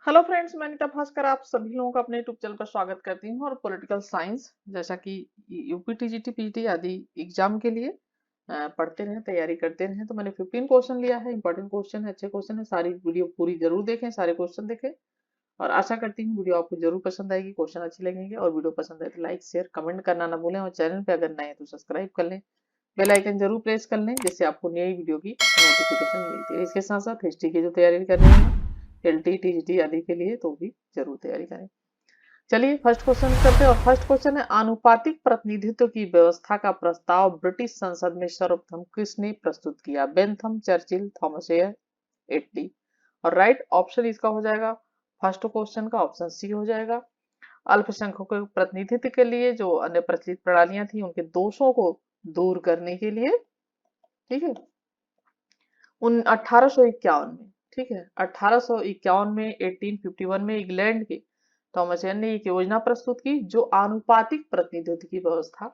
Hello friends, मैं नीता भास्कर आप सभी लोगों का अपने यूट्यूब चैनल पर स्वागत करती हूँ। और पॉलिटिकल साइंस जैसा कि यूपी टीजीटी पीटी आदि एग्जाम के लिए पढ़ते रहें, तैयारी करते रहें। तो मैंने 15 क्वेश्चन लिया है, इंपॉर्टेंट क्वेश्चन है, अच्छे क्वेश्चन है। सारी वीडियो पूरी जरूर देखें, सारे क्वेश्चन देखें और आशा करती हूँ वीडियो आपको जरूर पसंद आएगी, क्वेश्चन अच्छे लगेंगे। और वीडियो पसंद आए तो लाइक शेयर कमेंट करना ना भूलें और चैनल पे अगर नए हैं तो सब्सक्राइब कर लें, बेल आइकन जरूर प्रेस कर लें जिससे आपको नई वीडियो की नोटिफिकेशन मिलती है। इसके साथ साथ हिस्ट्री की जो तैयारी कर रहे हैं एलटी टीजीटी आदि के लिए तो भी जरूर तैयारी करें। चलिए फर्स्ट क्वेश्चन करते हैं। और फर्स्ट क्वेश्चन है, आनुपातिक प्रतिनिधित्व की व्यवस्था का प्रस्ताव ब्रिटिश संसद में सर्वप्रथम किसने प्रस्तुत किया? बेंथम, चर्चिल, थॉमस एयर, एटली। और राइट ऑप्शन इसका हो जाएगा फर्स्ट क्वेश्चन का ऑप्शन सी हो जाएगा। अल्पसंख्यकों के प्रतिनिधित्व के लिए जो अन्य प्रचलित प्रणालियां थी उनके दोषों को दूर करने के लिए, ठीक है, उन 1851 में, ठीक है, 1851 में 1851 में इंग्लैंड के थॉमस एयर ने एक योजना प्रस्तुत की जो आनुपातिक प्रतिनिधित्व की व्यवस्था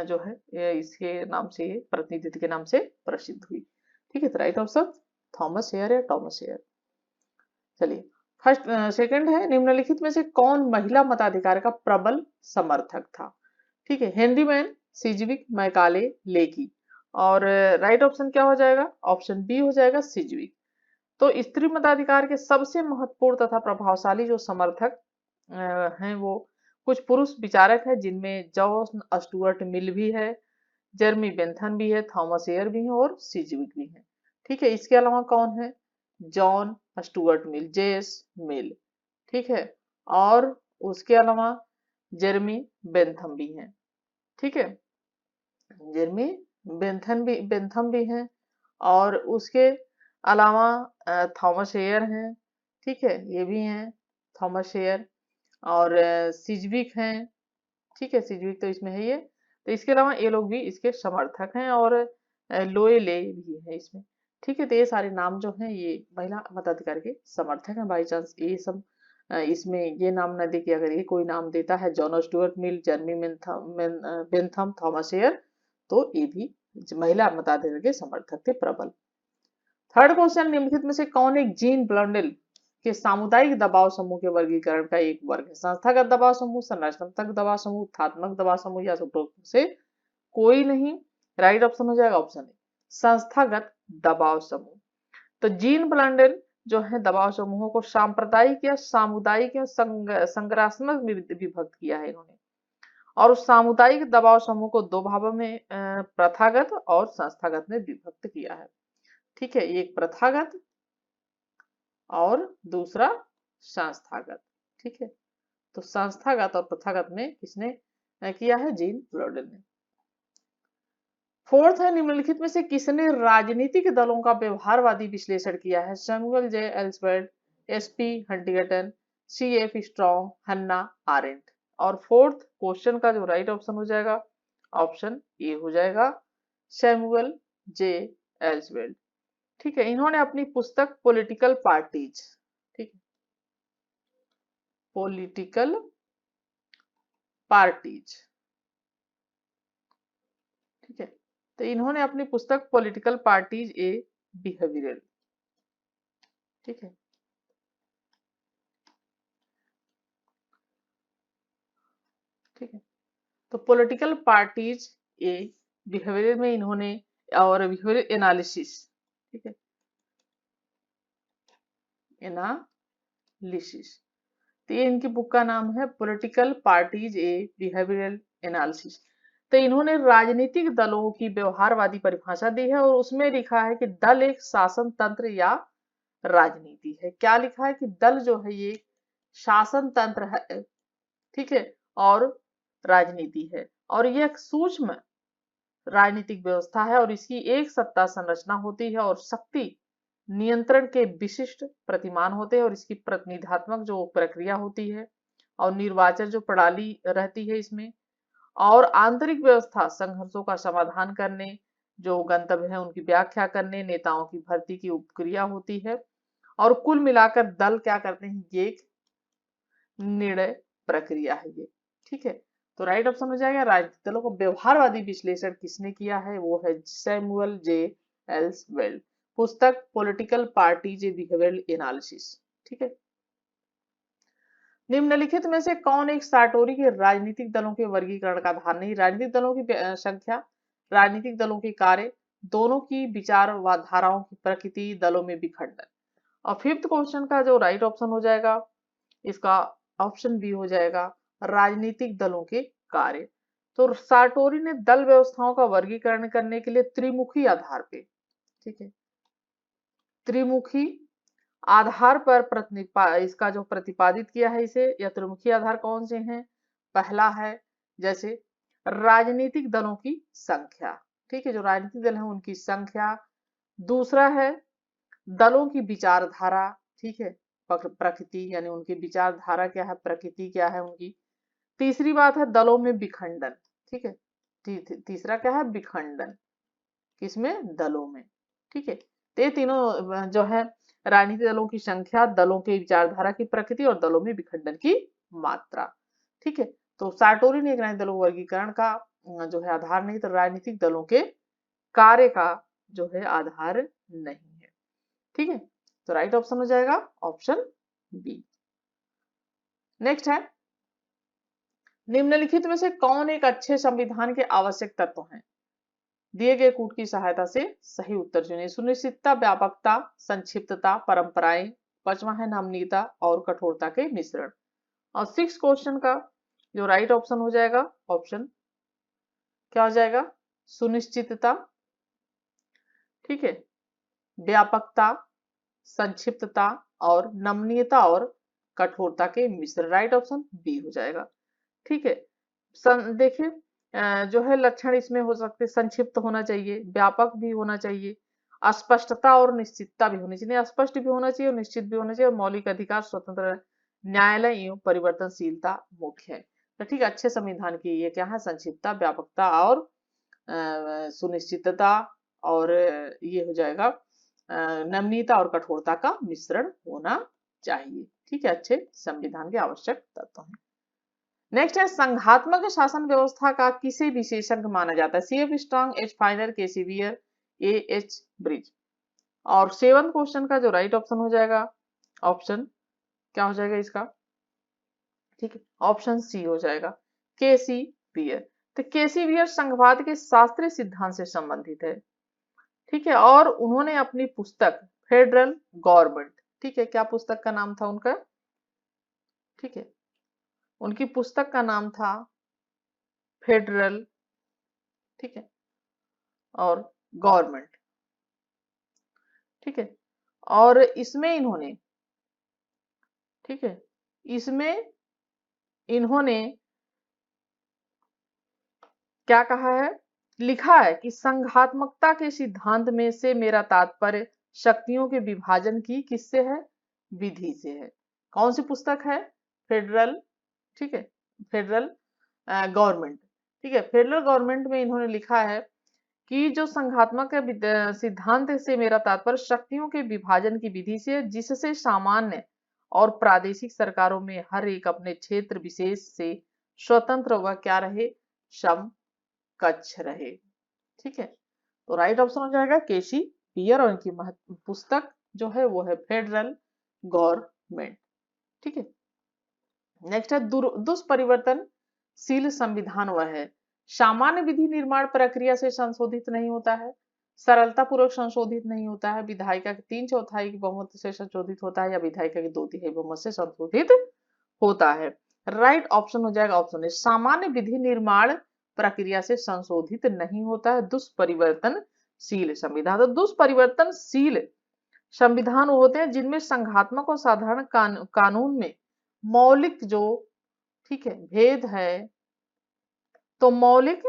जो है इसके नाम से, ये प्रतिनिधित्व के नाम से प्रसिद्ध हुई। ठीक है, तो राइट ऑप्शन थॉमस एयर या टॉमस एयर। चलिए फर्स्ट सेकंड है, निम्नलिखित में से कौन महिला मताधिकार का प्रबल समर्थक था? ठीक है, हेनरी मैन, सिजविक, मैकाले, लेकी। और राइट ऑप्शन क्या हो जाएगा? ऑप्शन बी हो जाएगा सिजविक। तो स्त्री मताधिकार के सबसे महत्वपूर्ण तथा प्रभावशाली जो समर्थक हैं वो कुछ पुरुष विचारक हैं, जिनमें जॉन स्टुअर्ट मिल भी है, जेरमी बेंथन भी है, थॉमस एयर भी है और सिजविक भी है। ठीक है, इसके अलावा कौन है? जॉन स्टुअर्ट मिल, जेस मिल, ठीक है, और उसके अलावा जेरमी बेंथम भी हैं। ठीक है, जेरमी बेंथम भी हैं और उसके अलावा थॉमस एयर हैं। ठीक है, ये भी हैं थॉमस एयर। और सिजविक हैं। ठीक है, सिजविक तो इसमें है ये। तो इसके अलावा ये लोग भी इसके समर्थक हैं और लोएले भी है इसमें। ठीक है, तो ये सारे नाम जो हैं ये महिला मताधिकार के समर्थक हैं। बाई चांस ये सब इसमें ये नाम न दे कि अगर ये कोई नाम देता है John Stuart Mill, जर्मी Bentham, Thomas air, तो ये भी महिला मताधिकार के समर्थक थे प्रबल। थर्ड क्वेश्चन, निम्नलिखित में से कौन एक जीन ब्लंडेल के सामुदायिक दबाव समूह के वर्गीकरण का एक वर्ग है? संस्थागत दबाव समूह, संरचनात्मक दबाव समूह, उत्थात्मक दबाव समूह या उपरोक्त से कोई नहीं। राइट ऑप्शन हो जाएगा ऑप्शन ए, संस्थागत दबाव समूह। तो जीन ब्लंडेल जो है दबाव समूहों को सांप्रदायिक या सामुदायिक या संग्रात्मक में विभक्त किया है इन्होंने। और उस सामुदायिक दबाव समूह को दो भागों में प्रथागत और संस्थागत में विभक्त किया है। ठीक है, एक प्रथागत और दूसरा संस्थागत। ठीक है, तो संस्थागत और प्रथागत में किसने किया है? जीन ब्लंडेल ने। फोर्थ है, निम्नलिखित में से किसने राजनीतिक दलों का व्यवहारवादी विश्लेषण किया है? Samuel J Ellsworth, SP Huntington, C F Strong, Hannah Arendt. और फोर्थ क्वेश्चन का जो राइट ऑप्शन हो जाएगा ऑप्शन ए हो जाएगा सैमुअल जे एल्सवर्थ। ठीक है, इन्होंने अपनी पुस्तक पॉलिटिकल पार्टीज, ठीक है, पॉलिटिकल पार्टीज, ठीक है, तो इन्होंने अपनी पुस्तक पॉलिटिकल पार्टीज ए बिहेवियरल, ठीक है, ठीक है, तो पॉलिटिकल पार्टीज ए बिहेवियर में इन्होंने, और बिहेवियर एनालिसिस, ठीक है, एनालिसिस, तो ये इनकी बुक का नाम है पॉलिटिकल पार्टीज ए बिहेवियरल एनालिसिस। तो इन्होंने राजनीतिक दलों की व्यवहारवादी परिभाषा दी है और उसमें लिखा है कि दल एक शासन तंत्र या राजनीति है। क्या लिखा है? कि दल जो है ये शासन तंत्र है, ठीक है, और राजनीति है, और यह एक सूक्ष्म राजनीतिक व्यवस्था है और इसकी एक सत्ता संरचना होती है और शक्ति नियंत्रण के विशिष्ट प्रतिमान होते हैं और इसकी प्रतिनिधात्मक जो प्रक्रिया होती है और निर्वाचन जो प्रणाली रहती है इसमें, और आंतरिक व्यवस्था संघर्षों का समाधान करने, जो गंतव्य है उनकी व्याख्या करने, नेताओं की भर्ती की उपक्रिया होती है। और कुल मिलाकर दल क्या करते हैं? ये एक निर्णय प्रक्रिया है ये। ठीक है, तो राइट ऑप्शन हो जाएगा राजनीतिक दलों को व्यवहारवादी विश्लेषण किसने किया है? वो है सैमुअल जे एल्सवेल्ड, पुस्तक पॉलिटिकल पार्टीज बिहेवियरल एनालिसिस। ठीक है, निम्नलिखित में से कौन एक साटोरी के राजनीतिक दलों के वर्गीकरण का आधार नहीं? राजनीतिक दलों की संख्या, राजनीतिक दलों के कार्य, दोनों की विचार व धाराओं की प्रकृति, दलों में विखंडन। और फिफ्थ क्वेश्चन का जो राइट ऑप्शन हो जाएगा इसका ऑप्शन बी हो जाएगा, राजनीतिक दलों के कार्य। तो साटोरी ने दल व्यवस्थाओं का वर्गीकरण करने के लिए त्रिमुखी आधार पे, ठीक है, त्रिमुखी आधार पर इसका जो प्रतिपादित किया है इसे, या त्रिमुखी आधार कौन से हैं? पहला है जैसे राजनीतिक दलों की संख्या, ठीक है, जो राजनीतिक दल हैं उनकी संख्या। दूसरा है दलों की विचारधारा, ठीक है, प्रकृति यानी उनकी विचारधारा क्या है, प्रकृति क्या है उनकी। तीसरी बात है दलों में विखंडन, ठीक है, तीसरा क्या है, विखंडन, किसमें? दलों में, ठीक है। तो ये तीनों जो है राजनीतिक दलों की संख्या, दलों की विचारधारा की प्रकृति और दलों में विखंडन की मात्रा, ठीक है। तो साटोरी ने एक राजनीतिक दलों वर्गीकरण का जो है आधार नहीं, तो राजनीतिक दलों के कार्य का जो है आधार नहीं है, ठीक है। तो राइट ऑप्शन हो जाएगा ऑप्शन बी। नेक्स्ट है, निम्नलिखित में से कौन एक अच्छे संविधान के आवश्यक तत्व हैं? दिए गए कूट की सहायता से सही उत्तर चुनिए। सुनिश्चितता, व्यापकता, संक्षिप्तता, परंपराएं, पांचवा है नमनीयता और कठोरता के मिश्रण। और सिक्स क्वेश्चन का जो राइट ऑप्शन हो जाएगा, ऑप्शन क्या हो जाएगा, सुनिश्चितता, ठीक है, व्यापकता, संक्षिप्तता और नमनीयता और कठोरता के मिश्रण। राइट ऑप्शन बी हो जाएगा, ठीक है। देखिए जो है लक्षण इसमें हो सकते, संक्षिप्त होना चाहिए, व्यापक भी होना चाहिए, अस्पष्टता और निश्चितता भी होनी चाहिए, स्पष्ट भी होना चाहिए और निश्चित भी होना चाहिए, और मौलिक अधिकार, स्वतंत्र न्यायालय एवं परिवर्तनशीलता मुख्य है। तो ठीक है, अच्छे संविधान की ये क्या है, संक्षिप्तता, व्यापकता और सुनिश्चितता, और ये हो जाएगा नमनीयता और कठोरता का मिश्रण होना चाहिए, ठीक है, अच्छे संविधान के आवश्यक तत्व हैं। नेक्स्ट है, संघात्मक शासन व्यवस्था का किसे विशेषज्ञ माना जाता है? सीएफ स्ट्रॉन्ग, एच फाइनर, के सीवियर, ए एच ब्रिज। और सेवंथ क्वेश्चन का जो राइट ऑप्शन हो जाएगा, ऑप्शन क्या हो जाएगा इसका, ठीक है, ऑप्शन सी हो जाएगा, के सी वियर। तो के सी वियर संघवाद के शास्त्रीय सिद्धांत से संबंधित है, ठीक है, और उन्होंने अपनी पुस्तक फेडरल गवर्नमेंट, ठीक है, क्या पुस्तक का नाम था उनका, ठीक है, उनकी पुस्तक का नाम था फेडरल, ठीक है, और गवर्नमेंट, ठीक है, और इसमें इन्होंने, ठीक है, इसमें इन्होंने क्या कहा है, लिखा है कि संघात्मकता के सिद्धांत में से मेरा तात्पर्य शक्तियों के विभाजन की किससे है, विधि से है। कौन सी पुस्तक है, फेडरल, ठीक है, फेडरल गवर्नमेंट, ठीक है, फेडरल गवर्नमेंट में इन्होंने लिखा है कि जो संघात्मक सिद्धांत से मेरा तात्पर्य शक्तियों के विभाजन की विधि से, जिससे सामान्य और प्रादेशिक सरकारों में हर एक अपने क्षेत्र विशेष से स्वतंत्र व क्या रहे, समकक्ष रहे, ठीक है। तो राइट ऑप्शन हो जाएगा केसी पियर, और इनकी पुस्तक जो है वो है फेडरल गवर्नमेंट, ठीक है। नेक्स्ट है, दुष्परिवर्तनशील संविधान वह है, सामान्य विधि निर्माण प्रक्रिया से संशोधित नहीं होता है, सरलता पूर्वक संशोधित नहीं होता है, विधायिका के 3/4 की बहुमत से संशोधित होता है, या विधायिका के 2/3 बहुमत से संशोधित होता है। राइट ऑप्शन हो जाएगा ऑप्शन है, सामान्य विधि निर्माण प्रक्रिया से संशोधित नहीं होता है दुष्परिवर्तनशील संविधान। तो दुष्परिवर्तनशील संविधान होते हैं जिनमें संघात्मक और साधारण कानून में मौलिक जो, ठीक है, भेद है, तो मौलिक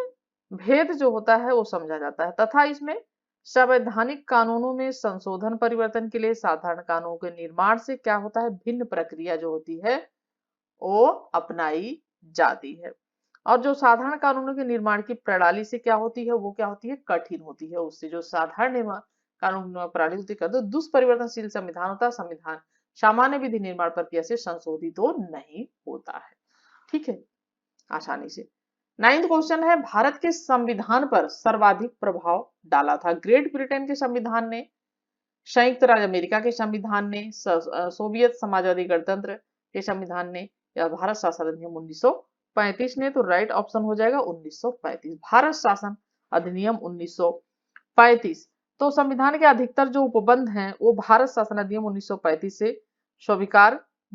भेद जो होता है वो समझा जाता है, तथा इसमें संवैधानिक कानूनों में संशोधन परिवर्तन के लिए साधारण कानूनों के निर्माण से क्या होता है, भिन्न प्रक्रिया जो होती है वो अपनाई जाती है। और जो साधारण कानूनों के निर्माण की प्रणाली से क्या होती है, वो क्या होती है, कठिन होती है, उससे जो साधारण निर्माण कानून प्रणाली होती है, तो दुष्परिवर्तनशील संविधान होता है संविधान सामान्य विधि निर्माण प्रक्रिया से संशोधित तो नहीं होता है, ठीक है, आसानी से। 9th क्वेश्चन है, भारत के संविधान पर सर्वाधिक प्रभाव डाला था? ग्रेट ब्रिटेन के संविधान ने, संयुक्त राज्य अमेरिका के संविधान ने, सोवियत समाजवादी गणतंत्र के संविधान ने, या भारत शासन अधिनियम 1935 ने? तो राइट ऑप्शन हो जाएगा 1935, भारत शासन अधिनियम 1935। तो संविधान के अधिकतर जो उपबंध हैं वो भारत शासन अधिनियम 1935 से स्वीकार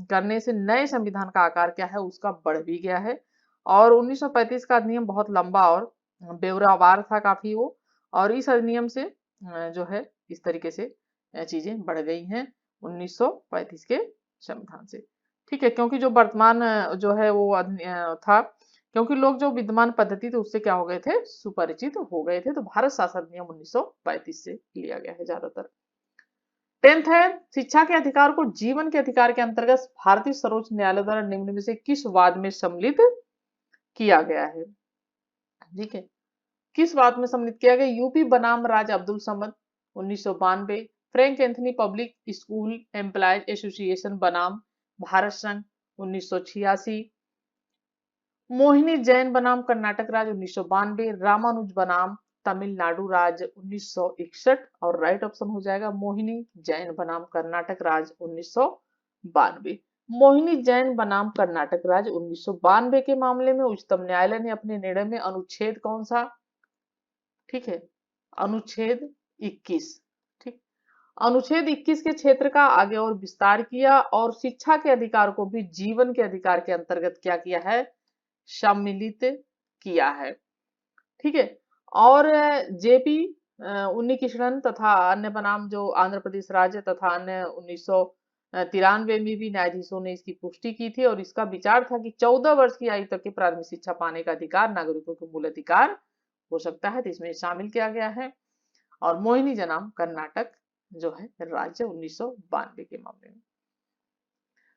करने से नए संविधान का आकार क्या है, उसका बढ़ भी गया है। और 1935 का अधिनियम बहुत लंबा और ब्यौरावार था काफी वो, और इस अधिनियम से जो है इस तरीके से चीजें बढ़ गई हैं 1935 के संविधान से। ठीक है, क्योंकि जो वर्तमान जो है वो था, क्योंकि लोग जो विद्यमान पद्धति थी उससे क्या हो गए थे, सुपरिचित हो गए थे। तो भारत शासन अधिनियम 1935 से लिया गया है ज्यादातर। 10th है, शिक्षा के अधिकार को जीवन के अधिकार के अंतर्गत भारतीय सर्वोच्च न्यायालय द्वारा निम्न में से किस वाद में सम्मिलित किया गया है? ठीक है, किस बात में सम्मिलित किया गया? यूपी बनाम Raj Abdul Samad 1992, Frank Anthony public school employees association बनाम भारत संघ 1986, मोहिनी जैन बनाम कर्नाटक राज्य 1992, रामानुज बनाम तमिलनाडु राज्य 1961, और राइट ऑप्शन हो जाएगा मोहिनी जैन बनाम कर्नाटक राज्य 1992। मोहिनी जैन बनाम कर्नाटक राज्य 1992 के मामले में उच्चतम न्यायालय ने अपने निर्णय में अनुच्छेद कौन सा, ठीक है, अनुच्छेद 21, ठीक, अनुच्छेद 21 के क्षेत्र का आगे और विस्तार किया और शिक्षा के अधिकार को भी जीवन के अधिकार के अंतर्गत क्या किया है, सम्मिलित किया है। ठीक है, और जेपी उन्नीकृष्णन तथा अन्य बनाम जो आंध्र प्रदेश राज्य तथा अन्य 1993 में भी न्यायाधीशों ने इसकी पुष्टि की थी, और इसका विचार था कि 14 वर्ष की आयु तक की प्राथमिक शिक्षा पाने का अधिकार नागरिकों के मूल अधिकार हो सकता है, तो इसमें शामिल किया गया है। और मोहिनी जनाम कर्नाटक जो है राज्य 1992 के मामले में।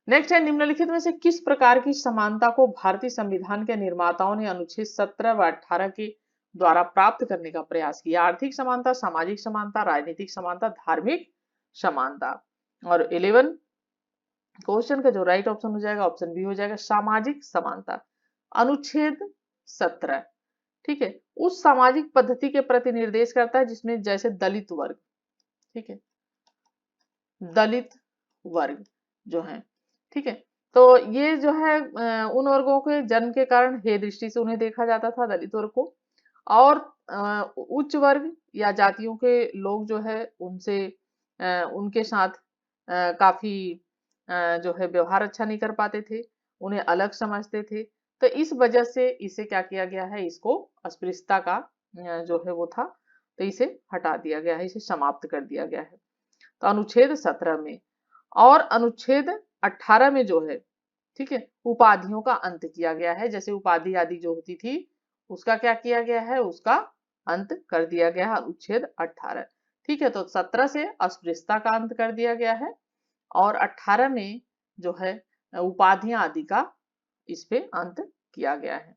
नेक्स्ट है, निम्नलिखित में से किस प्रकार की समानता को भारतीय संविधान के निर्माताओं ने अनुच्छेद 17 व 18 के द्वारा प्राप्त करने का प्रयास किया? आर्थिक समानता, सामाजिक समानता, राजनीतिक समानता, धार्मिक समानता। और 11 क्वेश्चन का जो राइट ऑप्शन हो जाएगा ऑप्शन बी हो जाएगा सामाजिक समानता। अनुच्छेद 17, ठीक है, उस सामाजिक पद्धति के प्रति निर्देश करता है जिसमें जैसे दलित वर्ग, ठीक है, दलित वर्ग जो है, ठीक है, तो ये जो है उन वर्गों के जन्म के कारण हे दृष्टि से उन्हें देखा जाता था, दलित वर्ग को, और उच्च वर्ग या जातियों के लोग जो है उनसे उनके साथ काफी जो है व्यवहार अच्छा नहीं कर पाते थे, उन्हें अलग समझते थे। तो इस वजह से इसे क्या किया गया है, इसको अस्पृश्यता का जो है वो था, तो इसे हटा दिया गया है, इसे समाप्त कर दिया गया है। तो अनुच्छेद 17 में, और अनुच्छेद 18 में जो है, ठीक है, उपाधियों का अंत किया गया है। जैसे उपाधि आदि जो होती थी उसका क्या किया गया है, उसका अंत कर दिया गया है, अनुच्छेद 18। ठीक है, तो 17 से अस्पृश्यता का अंत कर दिया गया है, और 18 में जो है उपाधियां आदि का इस पे अंत किया गया है।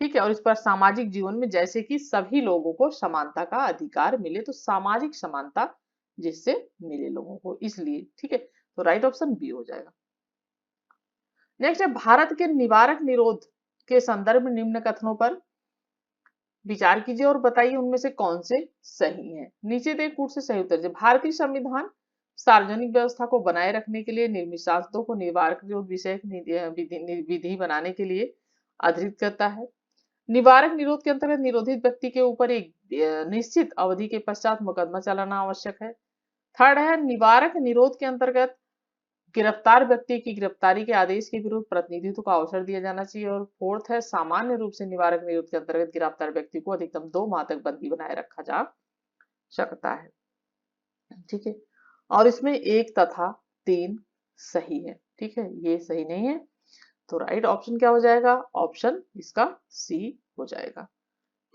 ठीक है, और इस पर सामाजिक जीवन में जैसे कि सभी लोगों को समानता का अधिकार मिले, तो सामाजिक समानता जिससे मिले लोगों को, इसलिए। ठीक है, तो राइट ऑप्शन बी हो जाएगा। नेक्स्ट है, भारत के निवारक निरोध के संदर्भ में निम्न कथनों पर विचार कीजिए और बताइए उनमें से कौन से सही हैं। नीचे दे कूट से सही उत्तर दीजिए। भारतीय संविधान सार्वजनिक व्यवस्था को बनाए रखने के लिए निर्मित शासकों को निवारक निरोध विषय विधि बनाने के लिए अधिकृत करता है। निवारक निरोध के अंतर्गत निरोधित व्यक्ति के ऊपर एक निश्चित अवधि के पश्चात मुकदमा चलाना आवश्यक है। थर्ड है, निवारक निरोध के अंतर्गत गिरफ्तार व्यक्ति की गिरफ्तारी के आदेश के विरुद्ध प्रतिनिधित्व का अवसर दिया जाना चाहिए। और फोर्थ है, सामान्य रूप से निवारक निरोध के अंतर्गत गिरफ्तार व्यक्ति को अधिकतम 2 माह तक बंदी बनाए रखा जा सकता है। ठीक है, और इसमें 1 तथा 3 सही है। ठीक है, ये सही नहीं है, तो राइट ऑप्शन क्या हो जाएगा, ऑप्शन इसका सी हो जाएगा।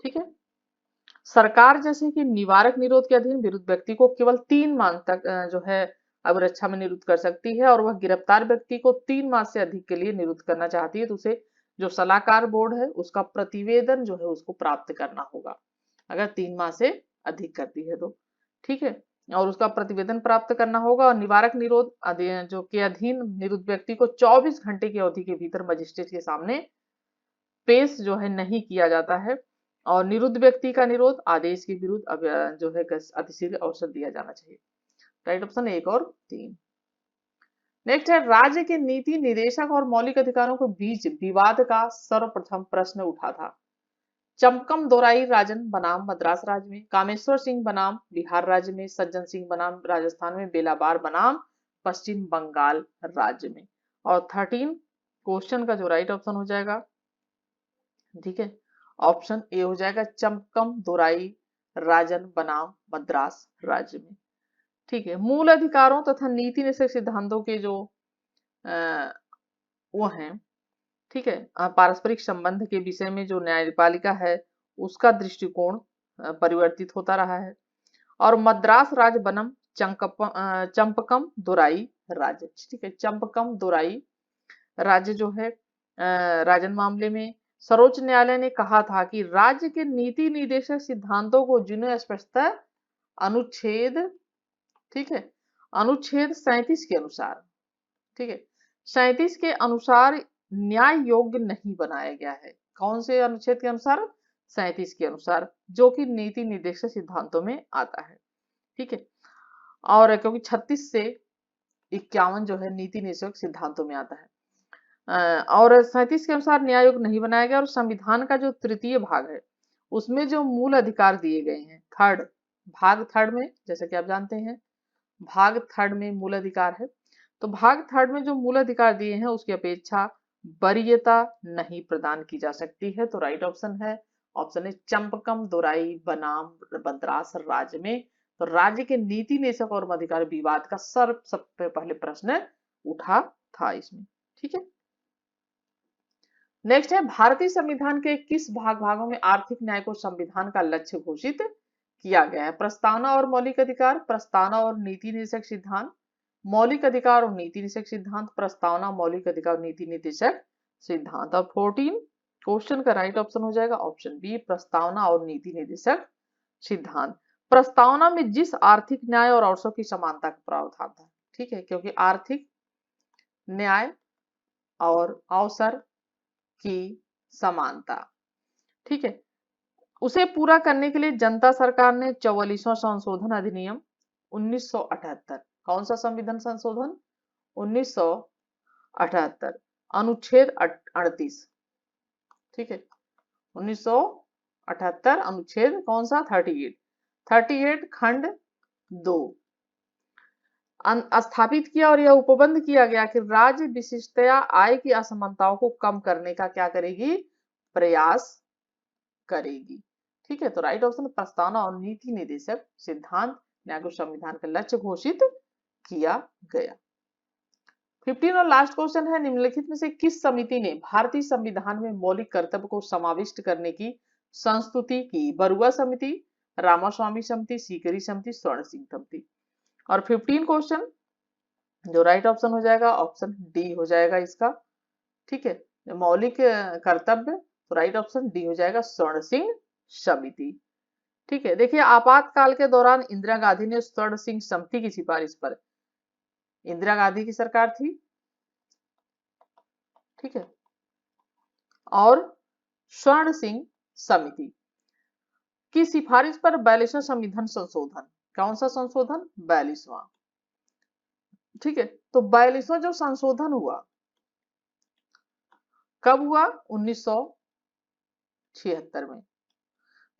ठीक है, सरकार जैसे कि निवारक निरोध के अधीन विरुद्ध व्यक्ति को केवल 3 माह तक जो है अब रक्षा में निरुद्ध कर सकती है, और वह गिरफ्तार व्यक्ति को 3 माह से अधिक के लिए निरुद्ध करना चाहती है तो उसे जो सलाहकार बोर्ड है उसका प्रतिवेदन जो है उसको प्राप्त करना होगा, अगर 3 माह से अधिक करती है तो। ठीक है, और उसका प्रतिवेदन प्राप्त करना होगा। और निवारक निरोध जो के अधीन निरुद्ध व्यक्ति को 24 घंटे की अवधि के भीतर मजिस्ट्रेट के सामने पेश जो है नहीं किया जाता है, और निरुद्ध व्यक्ति का निरोध आदेश के विरुद्ध जो है अतिशीघ्र अवसर दिया जाना चाहिए। राइट ऑप्शन 1 और 3। नेक्स्ट है, राज्य के नीति निदेशक और मौलिक अधिकारों के बीच विवाद का सर्वप्रथम प्रश्न उठा था। चंपकम दोराई राजन बनाम मद्रास राज्य में, कामेश्वर सिंह बनाम बिहार राज्य में, सज्जन सिंह बनाम राजस्थान में, बेलाबार बनाम पश्चिम बंगाल राज्य में। और 13 क्वेश्चन का जो राइट ऑप्शन हो जाएगा, ठीक है, ऑप्शन ए हो जाएगा, चंपकम दोराई राजन बनाम मद्रास राज्य में। ठीक है, मूल अधिकारों तथा नीति निषेध सिद्धांतों के जो वो हैं, ठीक है, पारस्परिक संबंध के विषय में जो न्यायपालिका है उसका दृष्टिकोण परिवर्तित होता रहा है। और मद्रास राज्य बनम चंपकम दोराई राज्य, ठीक है, चंपकम दोराई राज्य जो है राजन मामले में सर्वोच्च न्यायालय ने कहा था कि राज्य के नीति निर्देशक सिद्धांतों को जिन्हें स्पष्टतः अनुच्छेद, ठीक है, अनुच्छेद 37 के अनुसार, ठीक है, 37 के अनुसार न्याय योग्य नहीं बनाया गया है। कौन से अनुच्छेद के अनुसार? 37 के अनुसार, जो कि नीति निर्देशक सिद्धांतों में आता है। ठीक है, और क्योंकि 36 से 51 जो है नीति निर्देशक सिद्धांतों में आता है, और 37 के अनुसार न्याय योग्य नहीं बनाया गया। और संविधान का जो तृतीय भाग है उसमें जो मूल अधिकार दिए गए हैं, भाग थर्ड में, जैसे कि आप जानते हैं भाग थर्ड में मूल अधिकार है, तो भाग थर्ड में जो मूल अधिकार दिए हैं उसकी अपेक्षा वरीयता नहीं प्रदान की जा सकती है। तो राइट ऑप्शन है, ऑप्शन है चंपकम दोराई बनाम मद्रास राज्य में। तो राज्य के नीति निदेशक और अधिकार विवाद का सबसे पहले प्रश्न उठा था इसमें। ठीक है, नेक्स्ट है, भारतीय संविधान के किस भागों में आर्थिक न्याय को संविधान का लक्ष्य घोषित किया गया है? प्रस्तावना और मौलिक अधिकार, प्रस्तावना और नीति निर्देशक सिद्धांत, मौलिक अधिकार और नीति निर्देशक सिद्धांत, प्रस्तावना, मौलिक अधिकार और नीति निर्देशक सिद्धांत। और 14 क्वेश्चन का राइट ऑप्शन हो जाएगा ऑप्शन बी, प्रस्तावना और नीति निर्देशक सिद्धांत। प्रस्तावना में जिस आर्थिक न्याय और अवसरों की समानता का प्रावधान था, ठीक है, क्योंकि आर्थिक न्याय और अवसर की समानता, ठीक है, उसे पूरा करने के लिए जनता सरकार ने 44वां संशोधन अधिनियम 1978, कौन सा संविधान संशोधन? 1978, अनुच्छेद 38, ठीक है, 1978 अनुच्छेद कौन सा? 38 खंड 2 स्थापित किया। और यह उपबंध किया गया कि राज्य विशिष्टया आय की असमानताओं को कम करने का क्या करेगी? प्रयास करेगी। ठीक है, तो राइट ऑप्शन प्रस्तावना और नीति निर्देशक सिद्धांत न्याय को संविधान का लक्ष्य घोषित किया गया। 15 और लास्ट क्वेश्चन है, निम्नलिखित में से किस समिति ने भारतीय संविधान में मौलिक कर्तव्य को समाविष्ट करने की संस्तुति की? बरुआ समिति, रामास्वामी समिति, सीकरी समिति, स्वर्ण सिंह समिति। और 15 क्वेश्चन जो राइट ऑप्शन हो जाएगा ऑप्शन डी हो जाएगा इसका। ठीक है, मौलिक कर्तव्य, तो राइट ऑप्शन डी हो जाएगा स्वर्ण सिंह समिति। ठीक है, देखिए आपातकाल के दौरान इंदिरा गांधी ने स्वर्ण सिंह समिति की सिफारिश पर, इंदिरा गांधी की सरकार थी, ठीक है, और स्वर्ण सिंह समिति की सिफारिश पर 42वां संविधान संशोधन, कौन सा संशोधन? 42वां। ठीक है, तो 42वां जो संशोधन हुआ कब हुआ? 1976 में।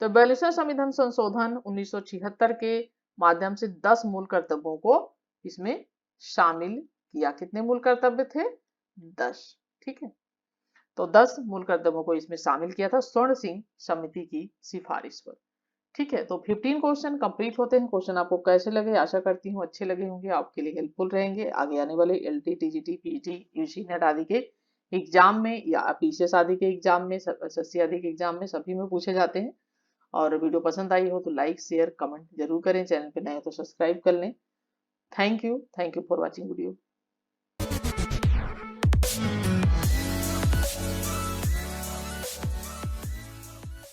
तो 42वां संविधान संशोधन 1976 के माध्यम से 10 मूल कर्तव्यों को इसमें शामिल किया। कितने मूल कर्तव्य थे? 10। ठीक है, तो 10 मूल कर्तव्यों को इसमें शामिल किया था स्वर्ण सिंह समिति की सिफारिश पर। ठीक है, तो 15 क्वेश्चन कंप्लीट होते हैं। क्वेश्चन आपको कैसे लगे? आशा करती हूँ अच्छे लगे होंगे, आपके लिए हेल्पफुल रहेंगे। आगे आने वाले LT, TGT, PG, UG net आदि के एग्जाम में या PCS आदि के एग्जाम में, SSC आदि के एग्जाम में, सभी में पूछे जाते हैं। और वीडियो पसंद आई हो तो लाइक, शेयर, कमेंट जरूर करें। चैनल पे नए हो तो सब्सक्राइब कर लें। Thank you for watching video.